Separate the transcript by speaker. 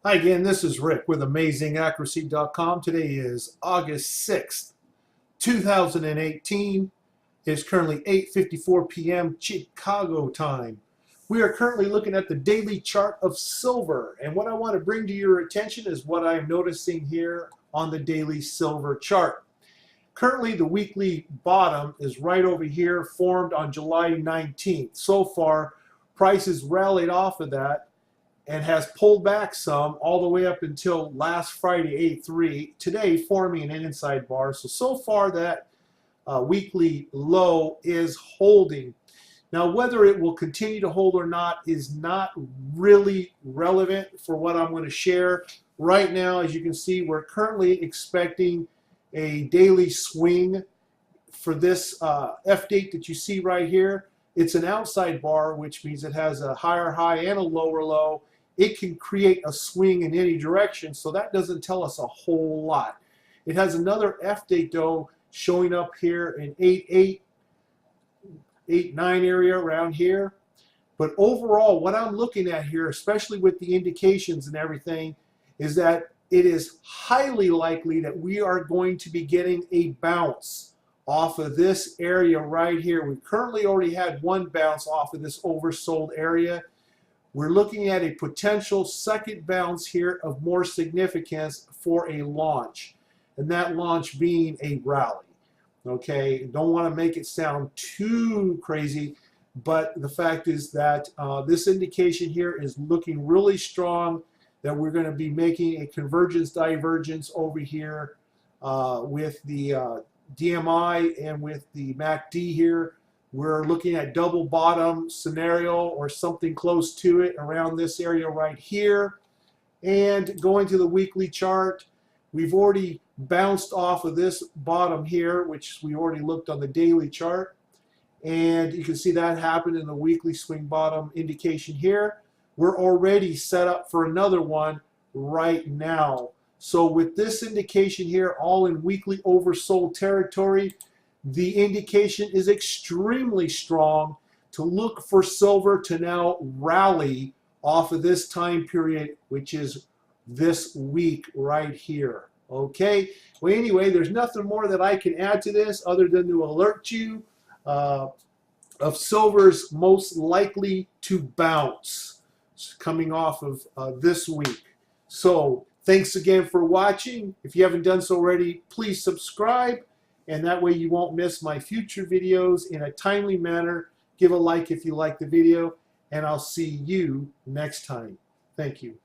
Speaker 1: Hi again, this is Rick with AmazingAccuracy.com. Today is August 6th, 2018. It's currently 8:54 p.m. Chicago time. We are currently looking at the daily chart of silver, and what I want to bring to your attention is what I'm noticing here on the daily silver chart. Currently, the weekly bottom is right over here, formed on July 19th. So far, prices rallied off of that and has pulled back some all the way up until last Friday, 8-3, today forming an inside bar. So far that weekly low is holding. Now, whether it will continue to hold or not is not really relevant for what I'm going to share. Right now, as you can see, we're currently expecting a daily swing for this F date that you see right here. It's an outside bar, which means it has a higher high and a lower low. It can create a swing in any direction, so that doesn't tell us a whole lot. It has another F date though showing up here in 8-8, 8-9 area around here. But overall, what I'm looking at here, especially with the indications and everything, is that it is highly likely that we are going to be getting a bounce off of this area right here. We currently already had one bounce off of this oversold area. We're looking at a potential second bounce here of more significance for a launch, and that launch being a rally. Okay, don't want to make it sound too crazy, but the fact is that this indication here is looking really strong, that we're going to be making a convergence divergence over here with the DMI and with the MACD here. We're looking at double bottom scenario or something close to it around this area right here. And going to the weekly chart, we've already bounced off of this bottom here, which we already looked on the daily chart. And you can see that happened in the weekly swing bottom indication here. We're already set up for another one right now. So with this indication here, all in weekly oversold territory, the indication is extremely strong to look for silver to now rally off of this time period, which is this week right here. Okay, well, anyway, there's nothing more that I can add to this other than to alert you of silver's most likely to bounce coming off of this week. So thanks again for watching. If you haven't done so already, please subscribe, and that way you won't miss my future videos in a timely manner. Give a like if you like the video, and I'll see you next time. Thank you.